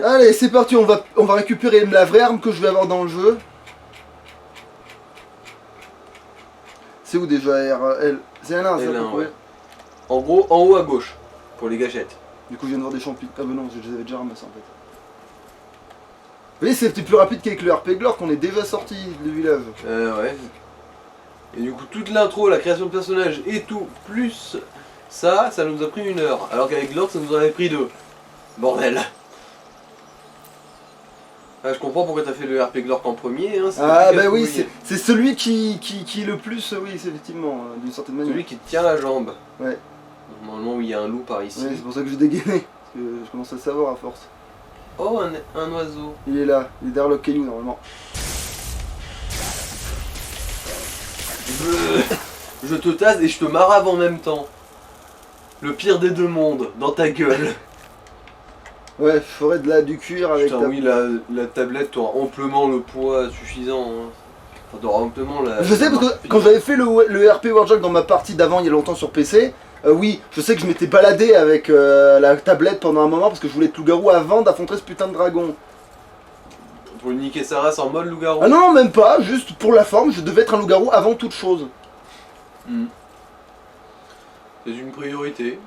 Allez, c'est parti, on va récupérer la vraie arme que je vais avoir dans le jeu. C'est où déjà L? C'est un 1, c'est L1, ouais. En gros, en haut à gauche, pour les gâchettes. Du coup, je viens de voir des champignons. Ah bah non, je les avais déjà ramassés en fait. Vous voyez, c'était plus rapide qu'avec le RP Glor qu'on est déjà sorti du village. Ouais. Et du coup, toute l'intro, la création de personnages et tout, plus ça nous a pris 1 heure. Alors qu'avec Glor, ça nous en avait pris 2. Bordel. Ah, je comprends pourquoi t'as fait le RP Glor en premier. Hein, Ah bah oui, c'est celui qui le plus, oui, c'est effectivement, d'une certaine manière. Celui qui te tient la jambe. Ouais. Normalement, oui, il y a un loup par ici. Ouais, c'est pour ça que je dégainais, parce que je commence à le savoir à force. Oh, un oiseau. Il est là, il est derrière le caillou normalement. Je te tase et je te marave en même temps. Le pire des 2 mondes, dans ta gueule. Ouais, je ferais du cuir avec Putain, oui, la tablette, t'auras amplement le poids suffisant. Hein. Enfin, t'auras amplement la... Je sais parce que quand j'avais fait le RP Warjack dans ma partie d'avant il y a longtemps sur PC, oui, je sais que je m'étais baladé avec la tablette pendant un moment parce que je voulais être loup-garou avant d'affronter ce putain de dragon. Pour niquer sa race en mode loup-garou. Ah non, même pas, juste pour la forme, je devais être un loup-garou avant toute chose. C'est une priorité.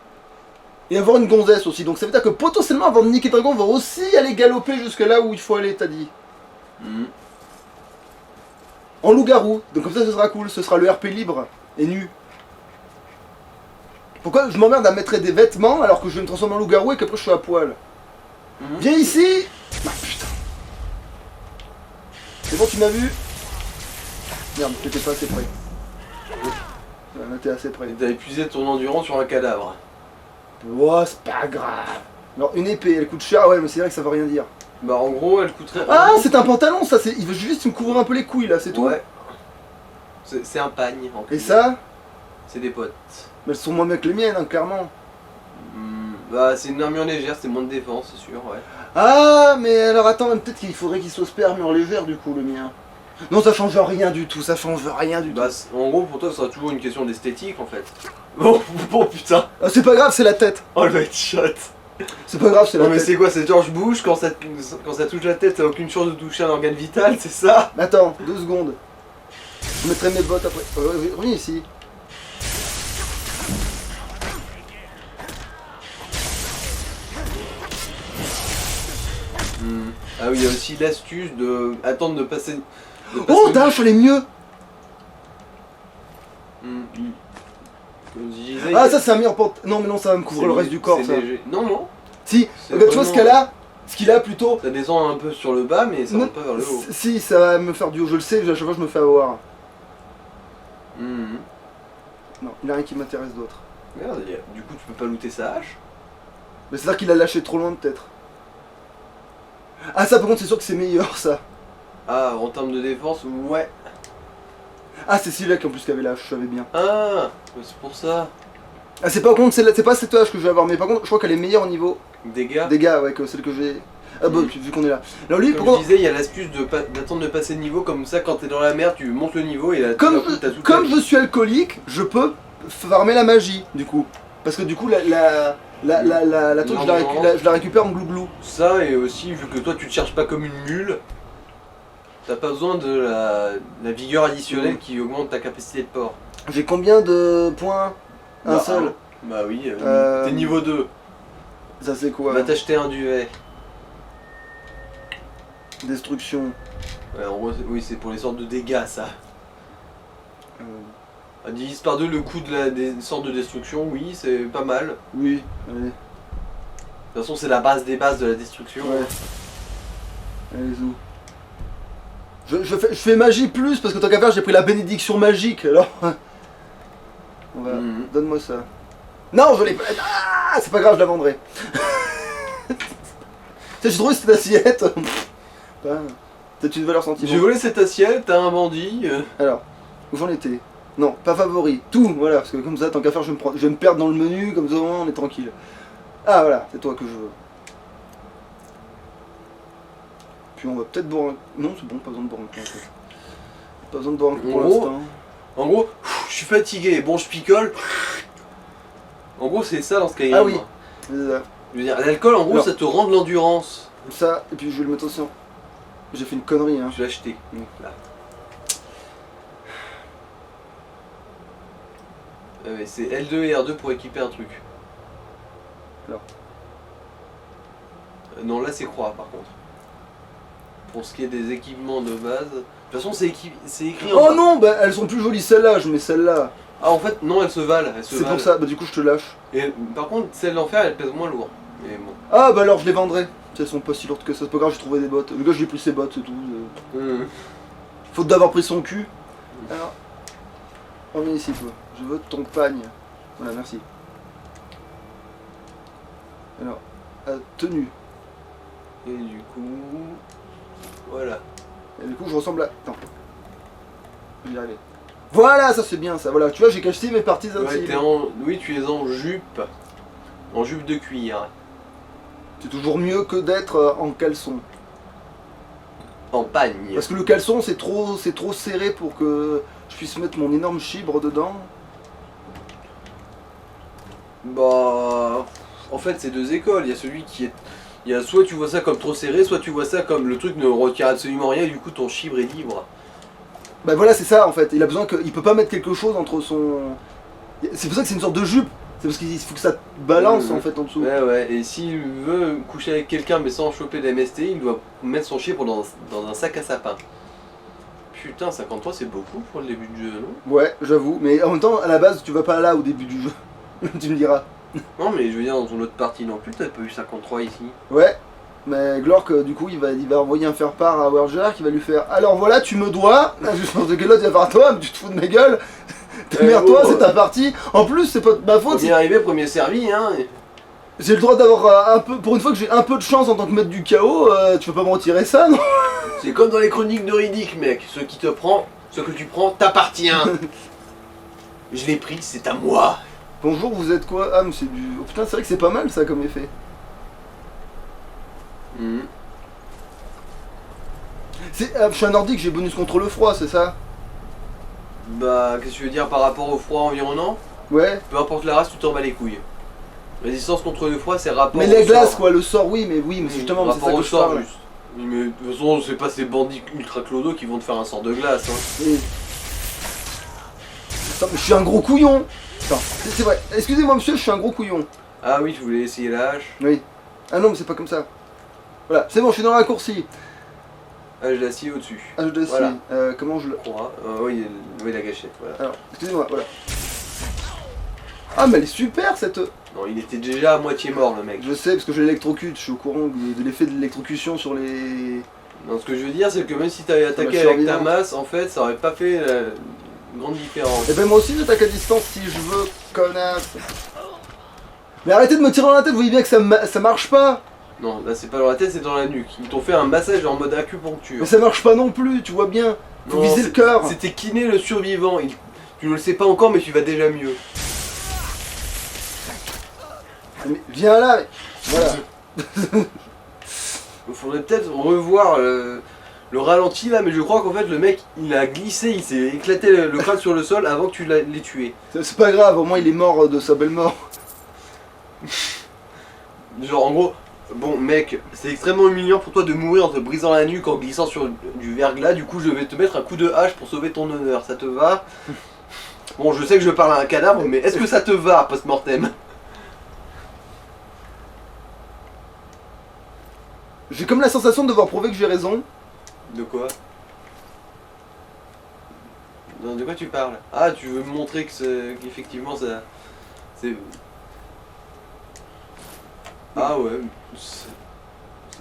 Et avoir une gonzesse aussi, donc ça veut dire que potentiellement avant de niquer le dragon, on va aussi aller galoper jusque là où il faut aller, t'as dit. En loup-garou, donc comme ça ce sera cool, ce sera le RP libre et nu. Pourquoi je m'emmerde à mettre des vêtements alors que je vais me transformer en loup-garou et qu'après je suis à poil? Viens ici. Ah putain. C'est bon, tu m'as vu? Merde, t'étais pas assez près. Là t'es assez près. T'as épuisé ton endurance sur un cadavre. Oh, c'est pas grave. Alors une épée, elle coûte cher, ouais mais c'est vrai que ça veut rien dire. Bah en gros, elle coûterait... Ah, c'est un pantalon ça, il veut juste me couvrir un peu les couilles là, c'est tout. Ouais. C'est un pagne. En Et cuir. ça? C'est des potes. Mais elles sont moins bien que les miennes, hein, clairement. Bah c'est une armure légère, c'est moins de défense, c'est sûr, ouais. Ah, mais alors attends, peut-être qu'il faudrait qu'il soit super armure légère du coup, le mien. Non, ça change rien du tout, ça change rien du tout. Bah en gros, pour toi, ça sera toujours une question d'esthétique, en fait. Bon putain. Ah, c'est pas grave, c'est la tête. Oh le headshot. C'est pas grave, c'est la Non mais tête. c'est quoi, c'est George Bush, quand ça touche la tête, t'as aucune chance de toucher un organe vital, c'est ça? Attends, 2 secondes. Je mettrai mes bottes après. Reviens ici. Ah oui, il y a aussi l'astuce de attendre de passer... Oh, dash, elle est mieux. Comme je disais, Ah, ça c'est un meilleur porte. Non, mais non, ça va me couvrir le reste du corps, ça. léger. Non. Si, C'est regarde, tu vois ce vraiment- qu'elle a? Ce qu'il a plutôt. Ça descend un peu sur le bas, mais ça Non, monte pas vers le haut. Si, ça va me faire du haut, je le sais, à chaque fois je me fais avoir. Non, il n'y a rien qui m'intéresse d'autre. Merde, du coup tu peux pas looter sa hache. Mais c'est-à-dire qu'il a lâché trop loin peut-être. Ah ça par contre c'est sûr que c'est meilleur ça. Ah, en termes de défense, ouais. Ah c'est celui-là qui en plus qui avait la hache, je savais bien. Ah, c'est pour ça. Ah c'est pas contre, c'est pas cette hache que je vais avoir, mais par contre je crois qu'elle est meilleure au niveau Dégâts. dégâts ouais, que celle que j'ai. Ah bah vu qu'on est là. Alors lui Comme par je contre, disais, il y a l'astuce d'attendre de passer de niveau, comme ça quand t'es dans la mer, tu montes le niveau et là, comme, tout d'un coup, t'as toute comme la- je suis alcoolique, je peux farmer la magie du coup. Parce que du coup la truc je la récupère en glouglou. Ça, et aussi, vu que toi tu te cherches pas comme une mule, t'as pas besoin de la vigueur additionnelle qui augmente ta capacité de port. J'ai combien de points? Un Bah, seul. Bah oui, Euh, t'es niveau 2. Ça c'est quoi? Va t'acheter un duvet. Destruction. Ouais, en gros, oui, c'est pour les sortes de dégâts, ça. Euh, Divise par 2 le coût des sortes de destruction, oui, c'est pas mal. oui, allez. De toute façon, c'est la base des bases de la destruction. Ouais. Allez, zou. Je fais magie plus parce que tant qu'à faire, j'ai pris la bénédiction magique alors. On va. Donne-moi ça. Non, je l'ai pas. Ah, c'est pas grave, je la vendrai. J'ai trouvé cette assiette. C'est une valeur sentiment. J'ai volé cette assiette, t'as un bandit. Alors, où j'en étais? Non, pas favori. Tout, voilà, parce que comme ça, tant qu'à faire, je vais me perdre dans le menu, comme ça, on est tranquille. Ah, voilà, c'est toi que je veux. Puis on va peut-être boire un... Non, c'est bon, pas besoin de boire un coup, en fait. Pas besoin de boire un coup pour En gros, l'instant. En gros, je suis fatigué, bon, je picole. En gros, c'est ça dans Skyrim. Ah oui. Je veux dire, l'alcool, en gros, Alors. ça te rend de l'endurance. Ça, et puis je vais le mettre aussi en... J'ai fait une connerie, hein. Je l'ai acheté. Mm. Là. Ouais, c'est L2 et R2 pour équiper un truc. Là. Non, là c'est croix par contre. Pour ce qui est des équipements de base. De toute façon, c'est écrit en Oh bas. non, bah elles sont plus jolies celles-là, je mets celle-là. Ah, en fait, non, elles se valent. C'est pour ça, bah du coup je te lâche. Et par contre, celle d'enfer, elle pèse moins lourd. Mais bon. Ah bah alors je les vendrai. Elles sont pas si lourdes que ça, c'est pas grave, j'ai trouvé des bottes. Le gars, j'ai pris ses bottes, c'est tout. Faute d'avoir pris son cul. Alors, on vient ici, toi. Je veux ton pagne. Voilà, merci. Alors, tenue. Et du coup. Voilà. Et du coup, je ressemble à. Attends. Je vais y arriver. Voilà, ça c'est bien ça. Voilà, tu vois, j'ai caché mes parties Ouais, intimes. oui, tu es en jupe. En jupe de cuir. C'est toujours mieux que d'être en caleçon. En pagne. Parce que le caleçon, c'est trop serré pour que je puisse mettre mon énorme chibre dedans. Bah. En fait, c'est deux écoles. Il y a celui qui est. Il y a soit tu vois ça comme trop serré, soit tu vois ça comme le truc ne retire absolument rien, et du coup ton chibre est libre. Bah voilà, c'est ça en fait. Il a besoin que. Il peut pas mettre quelque chose entre son. C'est pour ça que c'est une sorte de jupe. C'est parce qu'il faut que ça balance en fait en dessous. Ouais, ouais, et s'il veut coucher avec quelqu'un mais sans choper d'MST, il doit mettre son chibre dans un sac à sapin. Putain, 53 c'est beaucoup pour le début du jeu, non? Ouais, j'avoue. Mais en même temps, à la base, tu vas pas là au début du jeu. Tu me diras. Non, mais je veux dire, dans ton autre partie non plus, t'as pas eu 53 ici. Ouais. Mais Glork, du coup, il va envoyer un faire-part à Werger qui va lui faire. Alors voilà, tu me dois. Je pense que l'autre, il va faire toi, mais tu te fous de ma gueule. Merde-toi, c'est ta partie. En plus, c'est pas de ma faute. Premier arrivé, premier servi, hein. J'ai le droit d'avoir un peu. Pour une fois que j'ai un peu de chance en tant que maître du chaos, tu peux pas me retirer ça, non? C'est comme dans les chroniques de Riddick, mec. Ce que tu prends t'appartient. Je l'ai pris, c'est à moi. Bonjour, vous êtes quoi? Ah, mais c'est du. Oh putain, c'est vrai que c'est pas mal ça comme effet. Je suis un nordique, j'ai bonus contre le froid, c'est ça? Bah, qu'est-ce que tu veux dire par rapport au froid environnant? Ouais. Peu importe la race, tu t'en bats les couilles. Résistance contre le froid, c'est rapport Mais au les glaces, sort. quoi, le sort, oui, mais c'est justement, c'est ça rapport que au je sort, parle. juste. Mais de toute façon, c'est pas ces bandits ultra clodo qui vont te faire un sort de glace. Hein. Et... Attends, mais je suis un gros couillon. Attends, c'est vrai. Excusez-moi, monsieur, je suis un gros couillon. Ah oui, tu voulais essayer la hache. Oui. Ah non, mais c'est pas comme ça. Voilà, c'est bon, je suis dans la raccourci. Hache d'acier au-dessus. Ah, je dois essayer. Voilà. Comment je le. Croix. Oui, oui, la gâchette, voilà. Alors, excusez-moi, voilà. Ah, mais elle est super cette. Non, il était déjà à moitié mort, le mec. Je sais, parce que je l'électrocute, je suis au courant de l'effet de l'électrocution sur les. Non, ce que je veux dire, c'est que même si t'avais attaqué suis avec ta survivant. masse, en fait, ça aurait pas fait une grande différence. Et ben moi aussi j'attaque à distance si je veux, connasse. Mais arrêtez de me tirer dans la tête, vous voyez bien que ça marche pas. Non, là c'est pas dans la tête, c'est dans la nuque. Ils t'ont fait un massage en mode acupuncture. Mais ça marche pas non plus, tu vois bien. Faut Non, viser le cœur. C'était Kiné le survivant. Tu ne le sais pas encore, mais tu vas déjà mieux. Mais viens là, mais... voilà. Il faudrait peut-être revoir le ralenti là, mais je crois qu'en fait le mec il a glissé, il s'est éclaté le crâne sur le sol avant que tu l'aies tué. C'est pas grave, au moins il est mort de sa belle mort. Genre en gros, bon mec, c'est extrêmement humiliant pour toi de mourir en te brisant la nuque en glissant sur du verglas, du coup je vais te mettre un coup de hache pour sauver ton honneur, ça te va? Bon, je sais que je parle à un cadavre, mais est-ce que ça te va post-mortem? J'ai comme la sensation de devoir prouver que j'ai raison. De quoi? Non, de quoi tu parles? Ah, tu veux me montrer que qu'effectivement ça... C'est... Ah ouais, c'est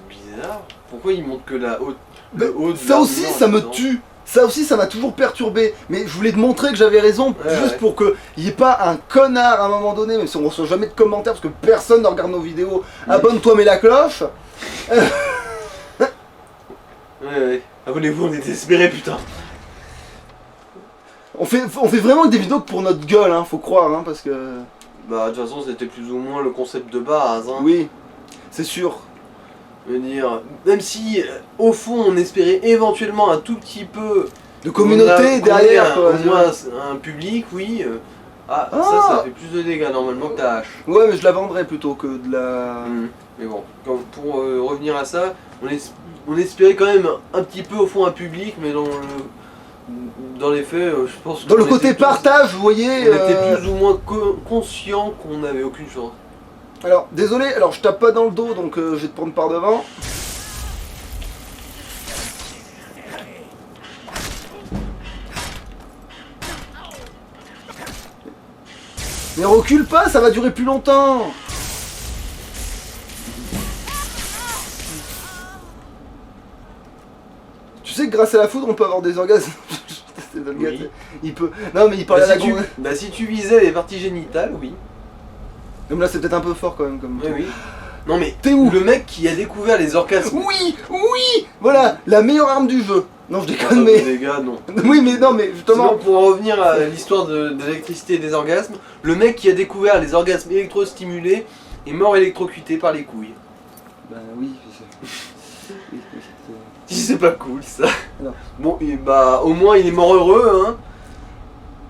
bizarre. Pourquoi il montre que la haute... Mais le haut de ça aussi l'armure, ça me dedans tue. Ça aussi ça m'a toujours perturbé. Mais je voulais te montrer que j'avais raison, Ouais, juste ouais. pour qu'il n'y ait pas un connard à un moment donné, même si on reçoit jamais de commentaires parce que personne ne regarde nos vidéos. Abonne-toi, mets la cloche. Ouais. Abonnez-vous, on est désespérés, putain. On fait vraiment des vidéos pour notre gueule, hein, faut croire, hein, parce que... Bah, de toute façon, c'était plus ou moins le concept de base, hein. Oui, c'est sûr. Je veux dire, même si, au fond, on espérait éventuellement un tout petit peu... De communauté qu'on a derrière, quoi. au moins un public, oui. Ah, ça fait plus de dégâts normalement que ta hache. Ouais, mais je la vendrais plutôt que de la... Mais bon, pour revenir à ça, on espérait quand même un petit peu au fond un public, mais dans les faits, je pense que... Dans le côté partage, vous voyez... On était plus ou moins conscient qu'on n'avait aucune chance. Alors, désolé, alors je tape pas dans le dos, donc je vais te prendre par devant. Mais recule pas, ça va durer plus longtemps. Tu sais que grâce à la foudre, on peut avoir des orgasmes. Oui. Il peut... Non mais il parlait à la grande... Bah si tu visais les parties génitales, oui. Même là c'est peut-être un peu fort quand même comme... Oui. Non mais t'es où? Le mec qui a découvert les orgasmes. Oui. Voilà, la meilleure arme du jeu. Non je déconne mais... Les gars, non. Oui mais non mais justement... Sinon, pour en revenir à l'histoire de l'électricité et des orgasmes, le mec qui a découvert les orgasmes électrostimulés est mort électrocuté par les couilles. Bah oui, Si c'est pas cool ça. Non. Bon, bah au moins il est mort heureux, hein.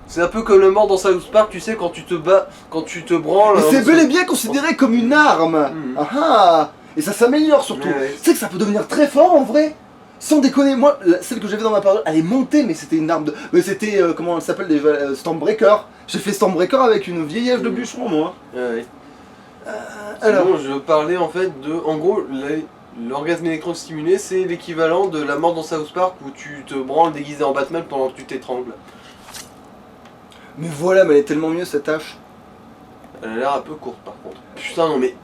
C'est un peu comme la mort dans South Park, tu sais, quand tu te bats, quand tu te branles. Mais c'est bel et bien considéré comme une arme. Ah ah. Et ça s'améliore surtout. Ouais. Tu sais que ça peut devenir très fort en vrai. Sans déconner, moi, celle que j'avais dans ma parole, elle est montée, mais c'était une arme de... Mais c'était, comment elle s'appelle déjà, Stormbreaker. J'ai fait Stormbreaker avec une vieille hache de bûcheron, moi. Ouais. Alors... Sinon, je parlais en fait de... En gros, l'orgasme électrostimulé, c'est l'équivalent de la mort dans South Park où tu te branles déguisé en Batman pendant que tu t'étrangles. Mais voilà, mais elle est tellement mieux cette hache. Elle a l'air un peu courte par contre. Putain, non mais...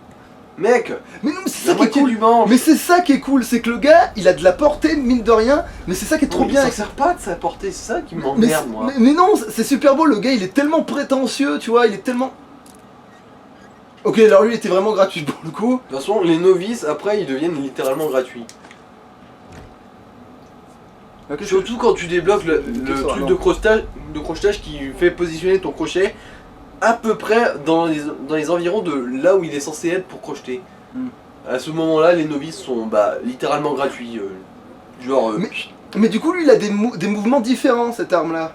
Mec, mais non, mais c'est la ça qui est moitié cool. du manche. Mais c'est ça qui est cool, c'est que le gars, il a de la portée, mine de rien, mais c'est ça qui est trop Non, mais bien. ça sert pas de sa portée, c'est ça qui Mais, m'emmerde moi. mais non, c'est super beau, le gars, il est tellement prétentieux, tu vois, il est tellement... Ok, alors lui, il était vraiment gratuit pour le coup. De toute façon, les novices, après, ils deviennent littéralement gratuits. Ok, Surtout quand tu débloques le ça, truc non. de crochetage qui fait positionner ton crochet à peu près dans les environs de là où il est censé être pour crocheter. À ce moment-là, les novices sont littéralement gratuits. Mais du coup, lui, il a des mouvements différents, cette arme-là.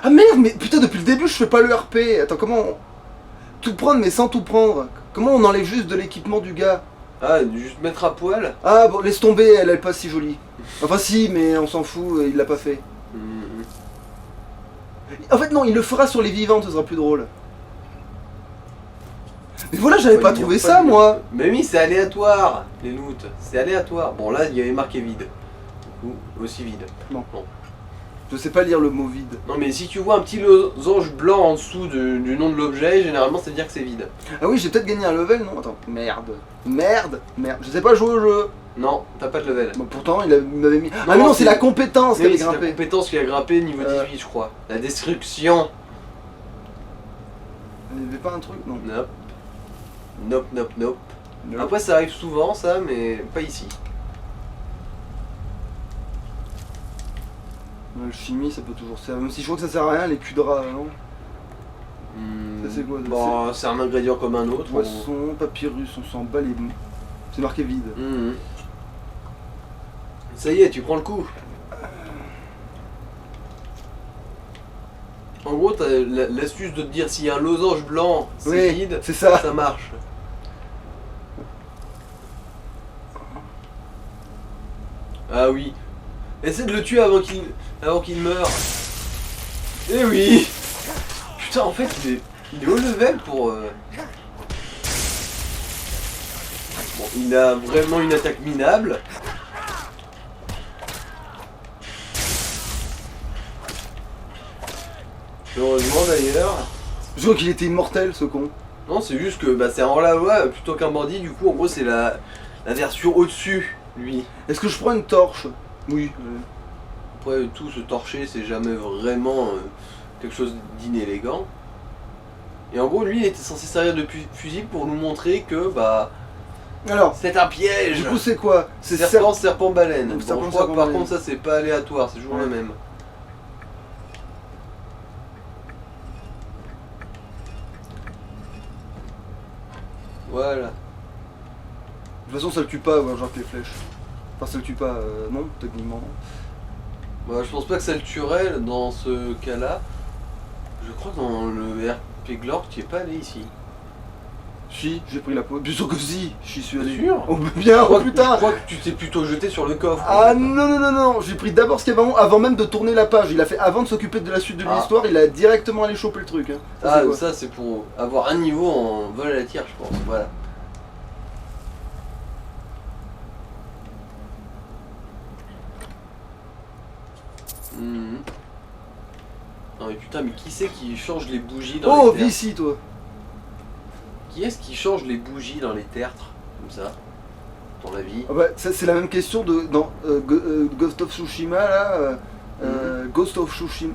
Ah merde, mais putain, depuis le début, je fais pas le RP. Attends, comment on... Tout prendre, mais sans tout prendre. Comment on enlève juste de l'équipement du gars? Ah, juste mettre à poil. Ah bon, laisse tomber, elle est pas si jolie. Enfin si, mais on s'en fout, il l'a pas fait. En fait non, il le fera sur les vivantes, ce sera plus drôle. Mais voilà, j'avais pas trouvé ça moi. Mais oui, c'est aléatoire, les loots. C'est aléatoire. Bon là, il y avait marqué vide. Ou aussi vide. Non. Je sais pas lire le mot vide. Non mais si tu vois un petit losange blanc en dessous du nom de l'objet, généralement ça veut dire que c'est vide. Ah oui, j'ai peut-être gagné un level, non? Attends, merde. Je sais pas jouer au jeu. Non, t'as pas de level. Bon, pourtant, il m'avait mis... Ah mais non, c'est la compétence qui avait C'est la grimpé. compétence qui a grimpé niveau 18 je crois. La destruction. Il y avait pas un truc, non. Nope. Après ça arrive souvent ça, mais pas ici. Le chimie, ça peut toujours servir. Même si je crois que ça sert à rien, les culs de rat, non? Ça c'est quoi? Bon, c'est un ingrédient comme un autre. Poisson, papyrus, on s'en bat les... C'est marqué vide. Ça y est, tu prends le coup. En gros, t'as l'astuce de te dire s'il y a un losange blanc, c'est vide, c'est ça. Ça marche. Ah oui. Essaie de le tuer avant qu'il meure. Eh oui. Putain, en fait, il est haut level pour... Bon, il a vraiment une attaque minable. Heureusement d'ailleurs. Je crois qu'il était immortel ce con. Non, c'est juste que c'est un hors-la-loi plutôt qu'un bandit, du coup en gros c'est la version au-dessus, lui. Est-ce que je prends une torche? Oui. Après tout se torcher c'est jamais vraiment quelque chose d'inélégant. Et en gros lui il était censé servir de fusible pour nous montrer que alors c'est un piège. Du coup c'est quoi? C'est serpent baleine. Donc, Bon, serpent, je crois que serpent, par baleine. contre ça c'est pas aléatoire, c'est toujours le même. Voilà. De toute façon ça le tue pas, genre que les flèches. Enfin ça le tue pas, non, techniquement. Je pense pas que ça le tuerait dans ce cas-là. Je crois que dans le Péglor, tu es pas allé ici. Si, j'ai pris la peau. Bien sûr que si, j'y suis allé. Sûr? Oh bien, oh Je putain. crois que tu t'es plutôt jeté sur le coffre. Ah non, non, non, non, j'ai pris d'abord ce qu'il y avait en haut avant même de tourner la page. Il a fait avant de s'occuper de la suite de l'histoire, il a directement allé choper le truc. Hein. Ah, c'est quoi ça c'est pour avoir un niveau en vol à la tire, je pense. Voilà. Non mais putain, mais qui c'est qui change les bougies dans Oh, les viens tertres? ici, toi. Qui est-ce qui change les bougies dans les tertres comme ça, dans la vie? Ah bah, ça, c'est la même question de dans Ghost of Tsushima là. Ghost of Tsushima.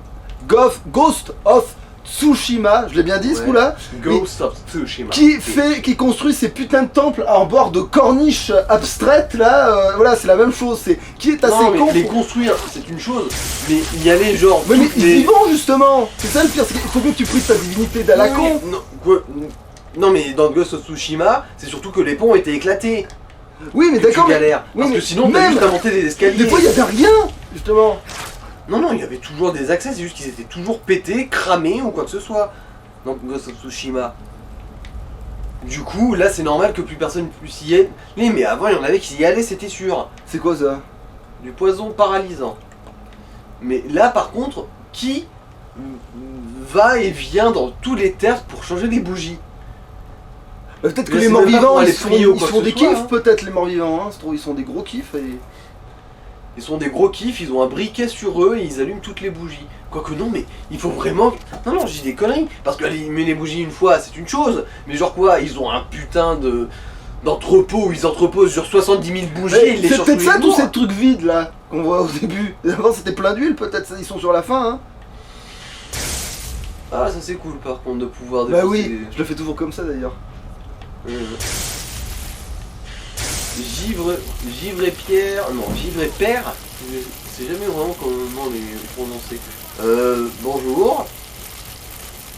Ghost of Tsushima, je l'ai bien dit ce Ouais. coup-là. Ghost of Tsushima. Qui construit ces putains de temples en bord de corniches abstraites là. Voilà, c'est la même chose. C'est qui est assez Non mais con. les construire c'est une chose, mais y aller genre Mais toutes ils les... y vont justement. C'est ça le pire. Il faut bien que tu pries de ta divinité d'à la con. Non, quoi, non mais dans Ghost of Tsushima, c'est surtout que les ponts étaient éclatés. Oui, mais Que d'accord. tu galères. oui, Parce mais que sinon t'as même- juste à monter des escaliers. Des fois, il y avait rien justement. Non, non, il y avait toujours des accès, c'est juste qu'ils étaient toujours pétés, cramés ou quoi que ce soit. Dans Ghost of Tsushima. Du coup, là c'est normal que plus personne puisse y aller. Mais avant, il y en avait qui y allaient, c'était sûr. C'est quoi ça? Du poison paralysant. Mais là par contre, qui va et vient dans tous les terres pour changer les bougies? Peut-être que Mais les c'est même pas morts-vivants, pour aller ils prier ou ils quoi font que des ce soit, kiffs hein. peut-être les morts-vivants, hein. Ils sont des gros kiffs et... Ils sont des gros kiffs, ils ont un briquet sur eux et ils allument toutes les bougies. Quoique non, mais il faut vraiment... Non, non, je dis des conneries. Parce qu'allumer les bougies une fois, c'est une chose. Mais genre quoi, ils ont un putain d'entrepôt où ils entreposent sur 70 000 bougies et ils les C'est changent peut-être tous ça les tous jours. ces trucs vides là qu'on voit au début. Avant c'était plein d'huile peut-être, ils sont sur la fin hein. Ah, ça c'est cool par contre de pouvoir Bah défoncer oui, je le fais toujours comme ça d'ailleurs. Givre et pierre... Non, givre et père. Je sais jamais vraiment comment les prononcer. Bonjour.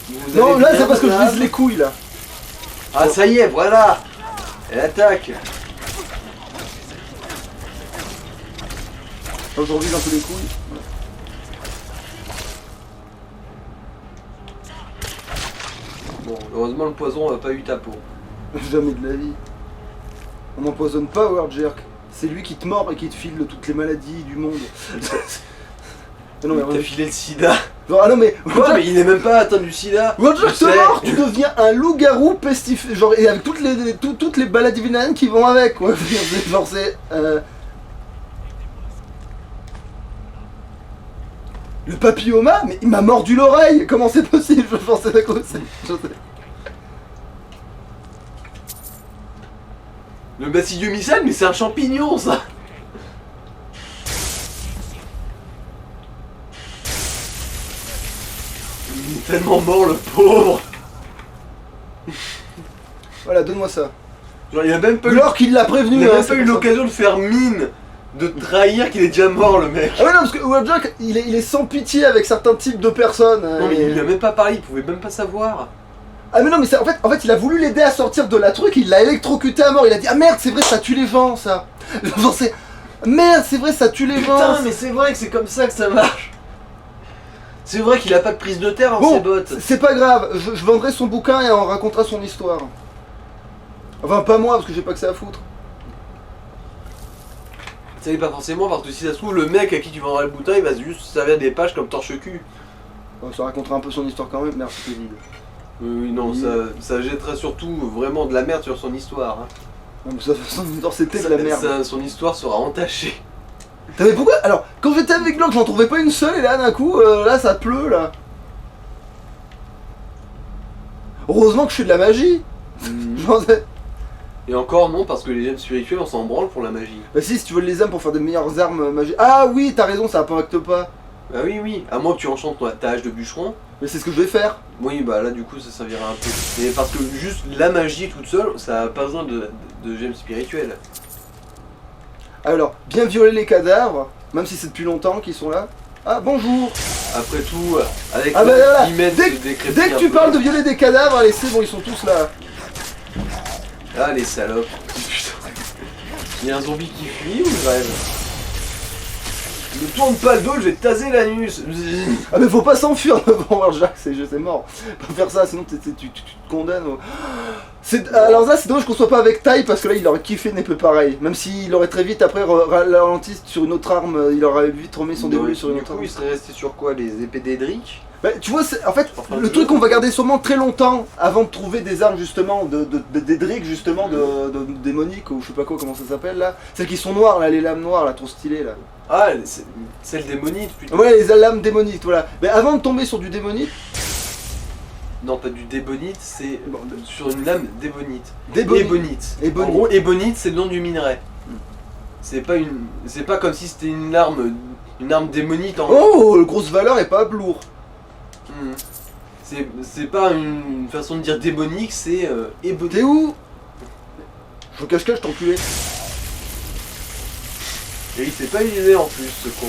Vous Non allez là bien, c'est parce que je madame vise les couilles là. Ah ça y est, voilà. Elle attaque. Quand je revise un peu les couilles. Bon, heureusement le poison n'a pas eu ta peau. Jamais de la vie. On n'empoisonne pas Howard Jerk. C'est lui qui te mord et qui te file toutes les maladies du monde. Non mais T'as filé le sida. genre, ah non mais Quoi, mais il n'est même pas atteint du sida. Howard Jerk Je te sais. mord, tu deviens un loup-garou pestiféré. Genre et avec toutes les maladies vénériennes qui vont avec quoi. Genre c'est Le papilloma, mais il m'a mordu l'oreille. Comment c'est possible? Je pensais à quoi c'est. Je sais. Le basidiomycène, mais c'est un champignon ça. Il est tellement mort le pauvre. Voilà, donne-moi ça. Genre il a même pas eu, Alors qu'il l'a prévenu. il a hein, même c'est pas eu pour ça. l'occasion de faire mine, de trahir qu'il est déjà mort le mec. Ah ouais non parce que Howard Jerk il est sans pitié avec certains types de personnes. Non mais il lui a même pas parlé, il pouvait même pas savoir. Ah mais non mais en fait il a voulu l'aider à sortir de la truc, il l'a électrocuté à mort, il a dit ah merde c'est vrai ça tue les gens ça. Genre c'est merde c'est vrai ça tue les gens. Putain mais c'est vrai que c'est comme ça que ça marche. C'est vrai qu'il a pas de prise de terre dans Bon, ses bottes. c'est pas grave, je vendrai son bouquin et on racontera son histoire. Enfin pas moi parce que j'ai pas que ça à foutre. Ça n'est pas forcément parce que si ça se trouve le mec à qui tu vendras le boutin il va juste se servir des pages comme torche-cul. Bon, ça racontera un peu son histoire quand même, merci Kevin. Oui non Oui. ça jettera surtout vraiment de la merde sur son histoire. Hein. Non mais ça, son histoire c'était de la merde. Son histoire sera entachée. Mais pourquoi? Alors, quand j'étais avec Glock, j'en trouvais pas une seule et là d'un coup, là ça pleut là. Heureusement que je fais de la magie. Genre, Et encore non parce que les gemmes spirituelles on s'en branle pour la magie. bah si tu veux les âmes pour faire des meilleures armes magiques. Ah oui, t'as raison, ça impacte pas. Bah oui, à moins que tu enchantes ta hache de bûcheron. Mais c'est ce que je vais faire. Oui bah là du coup ça servira un peu. Mais parce que juste la magie toute seule, ça a pas besoin de gemmes spirituelles. Alors, bien violer les cadavres, même si c'est depuis longtemps qu'ils sont là. Ah bonjour. Après tout, avec Ah bah voilà, 10 mètres dès, de décrépit dès que un tu peu. parles de violer des cadavres, allez c'est bon, ils sont tous là. Ah les salopes. Putain. Il y a un zombie qui fuit ou je rêve? Ne tourne pas le dos, je vais te taser l'anus. Ah mais faut pas s'enfuir devant Warjack, c'est mort. Pas faire ça, sinon tu te condamnes. Alors là c'est dommage qu'on soit pas avec Tai parce que là il aurait kiffé n'est peu pareil. Même s'il aurait très vite après ralenti sur une autre arme, il aurait vite remis son dévolu sur une autre arme. Du coup il serait resté sur quoi? Les épées d'Edric? Bah, tu vois, en fait, le truc qu'on va garder sûrement très longtemps avant de trouver des armes justement d'Edric justement, de démoniques ou je sais pas quoi, comment ça s'appelle là. Celles qui sont noires là, les lames noires là, trop stylées là. Ah, celle démonite plutôt. Ouais, les lames démoniques, voilà. Mais avant de tomber sur du démonite. Non, pas du débonite, c'est sur une lame débonite. Ébonite. En gros, ébonite, c'est le nom du minerai. C'est pas comme si c'était une arme démonite en. Oh, grosse valeur et pas lourd. C'est pas une façon de dire démonique, c'est ébonite. T'es où? Je cache, t'enculé. Et il s'est pas utilisé en plus, ce con.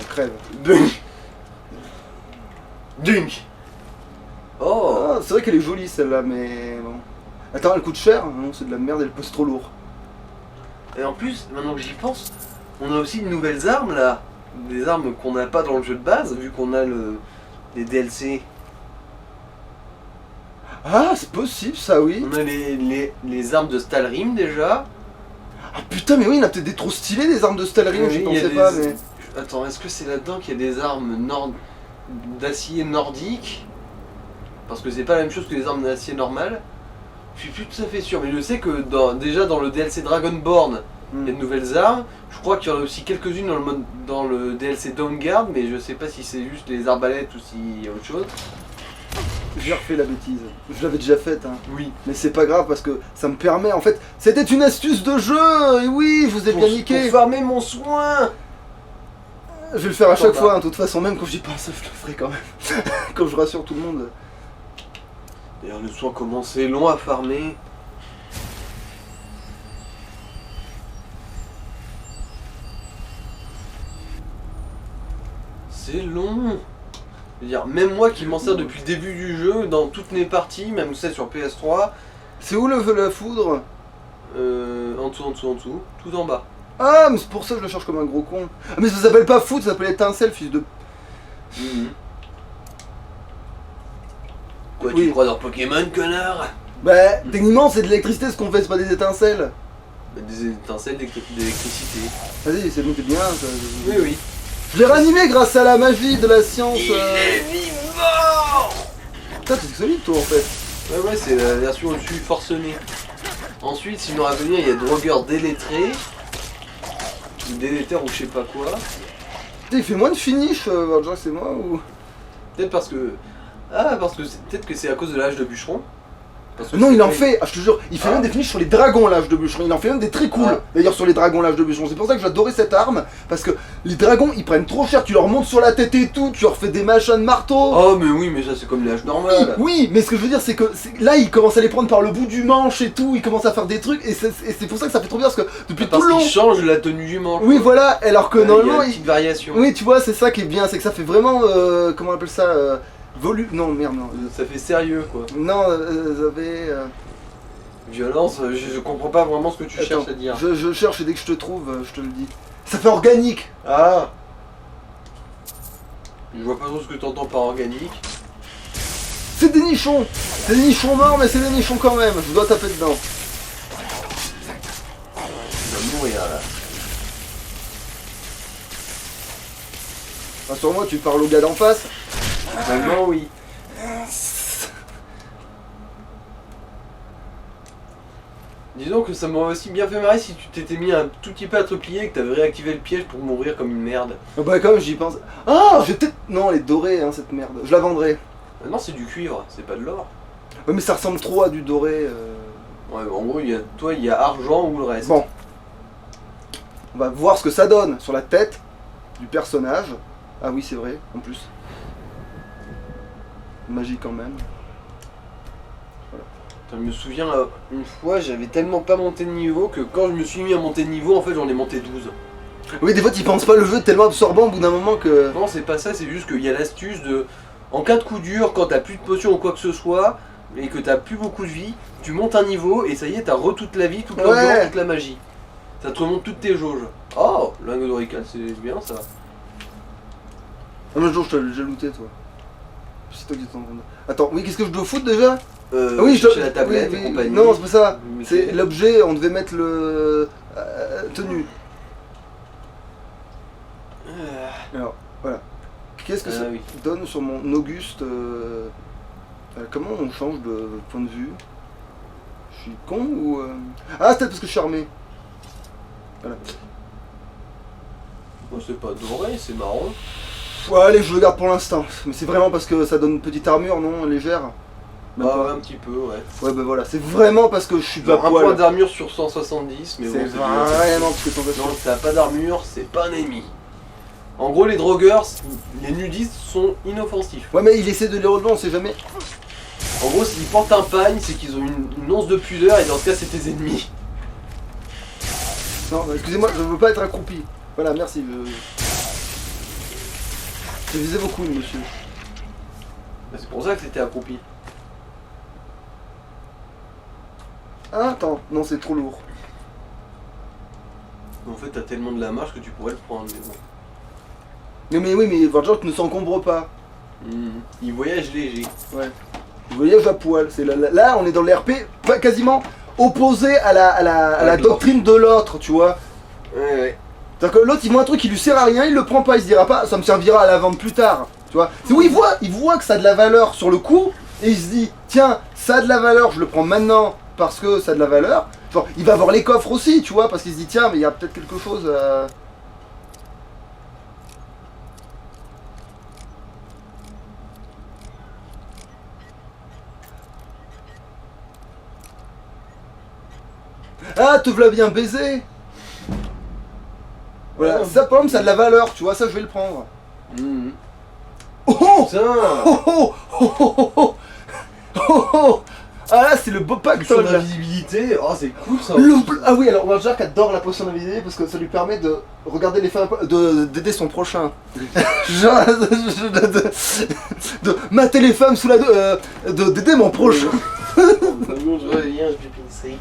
Crève. Dunk. Oh. Ah, c'est vrai qu'elle est jolie celle-là, mais bon. Attends, elle coûte cher? Non, c'est de la merde, elle pose trop lourd. Et en plus, maintenant que j'y pense, on a aussi de nouvelles armes là. Des armes qu'on n'a pas dans le jeu de base, vu qu'on a les DLC. Ah, c'est possible ça, oui. On a les armes de Stalrim déjà. Ah putain, mais oui, il y en a peut-être des trop stylés des armes de Stalrim, Oui, je il y a pensais des- pas, mais. Attends, est-ce que c'est là-dedans qu'il y a des armes d'acier nordique? Parce que c'est pas la même chose que les armes d'acier normales. Je suis plus tout à fait sûr, mais je sais que déjà dans le DLC Dragonborn, il y a de nouvelles armes. Je crois qu'il y en a aussi quelques-unes dans le DLC Dawnguard, mais je sais pas si c'est juste les arbalètes ou s'il y a autre chose. J'ai refait la bêtise. Je l'avais déjà faite, hein. Oui. Mais c'est pas grave parce que ça me permet, en fait, c'était une astuce de jeu. Et oui, je vous ai bien niqué. Pour farmer mon soin. Je vais le faire à chaque Attends, fois, hein, de toute façon, même quand j'y pense, je le ferai quand même. Quand je rassure tout le monde. D'ailleurs, le soin commençait long à farmer. C'est long. Je veux dire, même moi qui m'en sers depuis le début du jeu, dans toutes mes parties, même celle sur PS3, C'est où la foudre? en dessous, tout en bas. Ah, mais c'est pour ça que je le cherche comme un gros con. Ah, mais ça s'appelle pas foudre, ça s'appelle étincelle, fils de. Quoi, Oui. tu crois dans Pokémon, connard? Bah, techniquement, c'est de l'électricité ce qu'on fait, c'est pas des étincelles. Bah, des étincelles d'électricité. Vas-y, c'est bon, t'es bien. Oui, oui. Je l'ai ranimé grâce à la magie de la science. Il est vivant! Putain, t'es solide toi en fait. Ouais, c'est la version au-dessus forcenée. Ensuite, sinon à venir, il y a Draugr délettré. Ou délétère ou je sais pas quoi. Putain, il fait moins de finish, Warjack, c'est moi ou. Peut-être parce que. Ah, parce que peut-être que c'est à cause de l'âge de bûcheron. Parce que Non, c'est il en pas- fait, je te jure, il fait même des finishes sur les dragons l'âge de bûcheron. Il en fait même des très cool, Ah. d'ailleurs, sur les dragons l'âge de bûcheron. C'est pour ça que j'adorais cette arme, parce que les dragons ils prennent trop cher, tu leur montes sur la tête et tout, tu leur fais des machins de marteau. Oh, mais oui, mais ça c'est comme l'âge Oui, normal. oui, mais ce que je veux dire, c'est que là, il commence à les prendre par le bout du manche et tout, il commence à faire des trucs, et c'est pour ça que ça fait trop bien, parce que depuis Parce tout le long. qu'il change la tenue du manche. Oui, quoi. voilà, alors que Il y a normalement. une petite variation. Oui, tu vois, c'est ça qui est bien, c'est que ça fait vraiment. Comment on appelle ça Non, merde, non. Ça fait sérieux quoi. Non, vous avez. Violence, je comprends pas vraiment ce que tu cherches à dire. Je cherche et dès que je te trouve, je te le dis. Ça fait organique. Ah. Je vois pas trop ce que t'entends par organique. C'est des nichons. C'est des nichons morts, mais c'est des nichons quand même. Je dois taper dedans. Tu vas mourir là. Rassure-moi, tu parles au gars d'en face. Vraiment oui. Disons que ça m'aurait aussi bien fait marrer si tu t'étais mis un tout petit peu à te plier et que t'avais réactivé le piège pour mourir comme une merde. Ah bah quand même, j'y pense. Ah, je vais peut-être. Non, elle est dorée, hein, cette merde. Je la vendrai. Non, c'est du cuivre, c'est pas de l'or. Ouais, mais ça ressemble trop à du doré. Ouais, en gros, il y a argent ou le reste. Bon. On va voir ce que ça donne sur la tête du personnage. Ah oui, c'est vrai, en plus. Magie quand même. Je me souviens, une fois, j'avais tellement pas monté de niveau que quand je me suis mis à monter de niveau, en fait, j'en ai monté 12. Oui, des fois, tu penses pas le jeu tellement absorbant au bout d'un moment que. Non, c'est pas ça, c'est juste qu'il y a l'astuce de... En cas de coup dur, quand t'as plus de potions ou quoi que ce soit, et que t'as plus beaucoup de vie, tu montes un niveau, et ça y est, t'as toute la vie, toute l'endurance, Ouais. toute la magie. Ça te remonte toutes tes jauges. Oh, lingot d'orical, c'est bien ça. Ah, mais je t'avais déjà looté, toi. C'est toi qui t'en rends. Attends, oui, qu'est-ce que je dois foutre déjà? Ah oui, chercher la tablette oui, et compagnie. Non, c'est pas ça. Mais C'est l'objet, on devait mettre le. Tenue. Alors, voilà. Qu'est-ce que ça oui. donne sur mon Auguste comment on change de point de vue? Je suis con ou. Ah, c'est peut-être parce que je suis armé. Voilà. Bon, c'est pas doré, c'est marron. Ouais, allez, je le garde pour l'instant. Mais c'est vraiment parce que ça donne une petite armure, non? Légère? Même Bah pas. ouais, un petit peu, ouais. Ouais, bah voilà, c'est vraiment parce que je suis pas Genre un point poil. d'armure sur 170, mais C'est bon, vraiment parce que t'en non, si t'as pas d'armure, c'est pas un ennemi. En gros, les drogueurs, les nudistes sont inoffensifs. Ouais, mais il essaie de les relever, on sait jamais. En gros, s'ils portent un pagne, c'est qu'ils ont une once de pudeur et dans ce cas, c'est tes ennemis. Non, excusez-moi, je veux pas être accroupi. Voilà, merci. Je visais beaucoup, monsieur. Bah, c'est pour ça que c'était accroupi. Ah, attends, non, c'est trop lourd. En fait, t'as tellement de la marche que tu pourrais le prendre, mais bon. Mais oui, mais Varjok ne s'encombre pas. Il voyage léger. Ouais. Le voyage à poil. C'est là, on est dans l'RP quasiment opposé à la doctrine de l'autre, tu vois. Ouais. C'est-à-dire que l'autre, il voit un truc qui lui sert à rien, il le prend pas, il se dira pas, ça me servira à la vente plus tard, tu vois. C'est où il voit que ça a de la valeur sur le coup, et il se dit, tiens, ça a de la valeur, je le prends maintenant parce que ça a de la valeur. Genre, il va voir les coffres aussi, tu vois, parce qu'il se dit, tiens, mais il y a peut-être quelque chose à... Ah, te v'là bien baiser. Voilà, ça par exemple, ça a de la valeur, tu vois, ça je vais le prendre. Oh Putain. oh oh oh oh oh oh oh. Ah là, c'est le beau Potion pactole là. d'invisibilité, oh c'est cool ça. Ah oui, alors Warjack adore la potion d'invisibilité parce que ça lui permet de regarder les femmes, d'aider son prochain. Genre, de mater les femmes sous la... d'aider mon prochain. Je reviens, je vais pincer.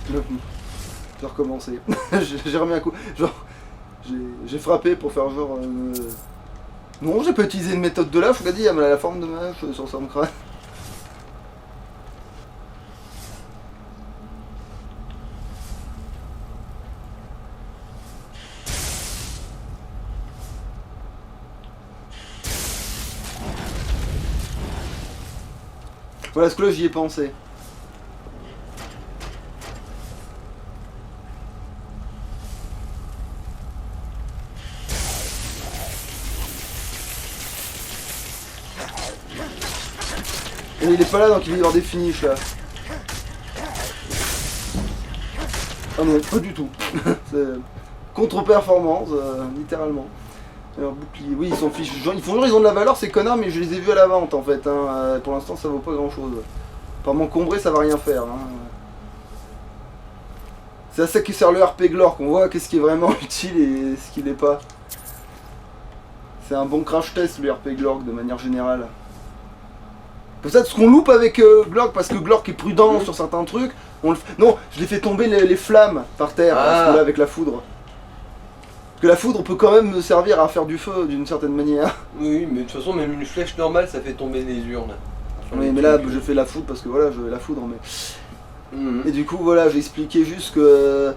Je vais recommencer. J'ai remis un coup. Genre, j'ai frappé pour faire genre... Non, j'ai pas utilisé une méthode de lâche, on a dit, elle a la forme de ma hache sur son crâne. Voilà, ce que là j'y ai pensé. Et il est pas là donc il va y avoir des finishes là. Ah non, pas du tout. C'est contre-performance, littéralement. Alors, bouclier, oui, ils s'en fichent. Genre, ils font genre ils ont de la valeur ces connards, mais je les ai vus à la vente en fait. Hein. Pour l'instant ça vaut pas grand chose. Par m'encombrer ça va rien faire. Hein. C'est à ça qui sert le RP Glor, qu'on voit qu'est-ce qui est vraiment utile et ce qui l'est pas. C'est un bon crash test le RP Glork de manière générale. Comme ça, ce qu'on loupe avec Glork, parce que Glork est prudent sur certains trucs, non, je l'ai fait tomber les flammes par terre, parce que là, avec la foudre. Parce que la foudre peut quand même me servir à faire du feu d'une certaine manière. Oui, mais de toute façon, même une flèche normale, ça fait tomber des urnes. Oui, mais là, je fais la foudre parce que voilà, je vais la foudre, mais... Et du coup, voilà, j'ai expliqué juste que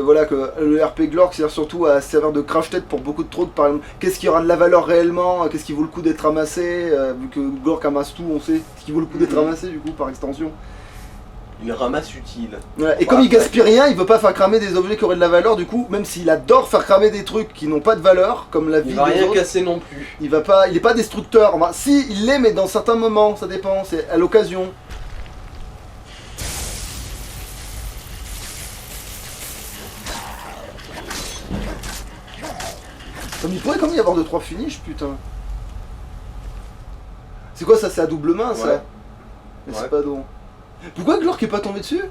voilà, que le RP Glork sert surtout à servir de crash-tête pour beaucoup de trucs. Par exemple, qu'est-ce qui aura de la valeur réellement, qu'est-ce qui vaut le coup d'être ramassé, vu que Glork amasse tout, on sait ce qui vaut le coup d'être ramassé du coup, par extension. Il ramasse utile. Voilà. Et comme il gaspille rien, il veut pas faire cramer des objets qui auraient de la valeur, du coup, même s'il adore faire cramer des trucs qui n'ont pas de valeur, comme la vie il va des rien autres, casser non plus. il est pas destructeur. Enfin, si, il l'est, mais dans certains moments, ça dépend, c'est à l'occasion. Comme il pourrait quand même y avoir 2-3 finishes, putain. C'est quoi ça? C'est à double main ça? Ouais. Espadon. Pourquoi Glork est pas tombé dessus?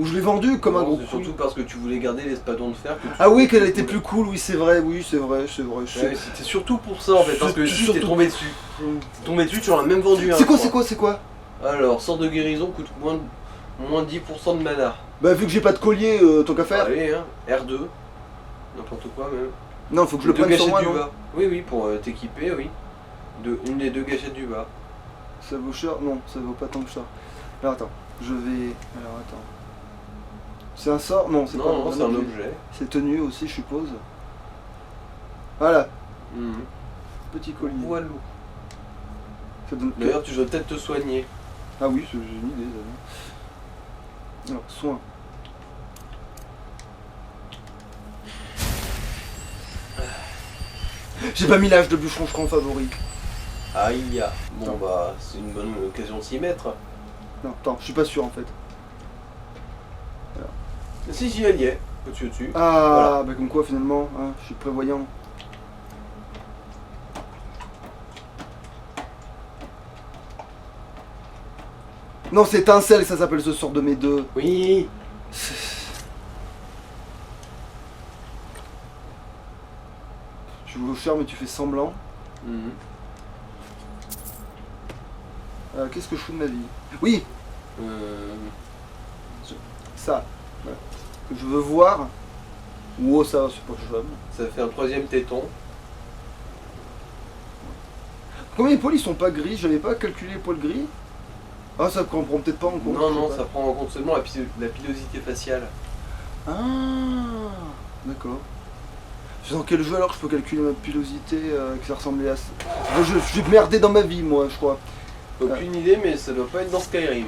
Ou je l'ai vendu comme un Non, gros c'est con. surtout parce que tu voulais garder l'espadon de fer. Que tu Ah oui, qu'elle cool. était plus cool, oui c'est vrai, c'est vrai. Ouais, c'était surtout pour ça en fait, parce que C'est si t'es surtout- tombé dessus. T'es tombé dessus, tu en as même vendu un. C'est quoi, je c'est crois. quoi, c'est quoi? Alors, sort de guérison coûte moins 10% de mana. Bah vu que j'ai pas de collier, tant qu'à faire. Allez, hein, R2. N'importe quoi même. Non, faut que je le Deux prenne sur gâchettes moi, du non? bas. Oui, pour t'équiper, oui. Une des 2 gâchettes du bas. Ça vaut cher? Non, ça vaut pas tant que cher. Alors attends, je vais... Alors attends. C'est un sort? Non, c'est pas Non, c'est un objet. C'est tenu aussi, je suppose. Voilà, Mhm. petit collier. Voilà. Ça donne... D'ailleurs, tu dois peut-être te soigner. Ah oui, j'ai une idée. Ça. Alors, soin. J'ai pas mis l'âge de bûcheron, je crois, en favori. Aïe. Bon bah, c'est une bonne occasion de s'y mettre. Non, attends, je suis pas sûr en fait. Si, elle y est. Au-dessus. Ah, Voilà. bah comme quoi finalement, hein, je suis prévoyant. Non, c'est étincelle, ça s'appelle ce sort de mes deux. Oui. Tu joues au cher, mais tu fais semblant. Mhm. Qu'est-ce que je fous de ma vie? Oui, ça. Voilà. Que je veux voir. Oh, ça, c'est pas grave. Ça fait un 3ème téton. Combien les poils ils sont pas gris? J'avais pas calculé les poils gris. Ah, ça comprend peut-être pas en compte. Non, je sais non, pas. ça prend en compte seulement la pilosité faciale. Ah, d'accord. C'est dans quel jeu alors que je peux calculer ma pilosité que ça ressemblait à ça? J'ai merdé dans ma vie, moi, je crois. Aucune idée, mais ça doit pas être dans Skyrim.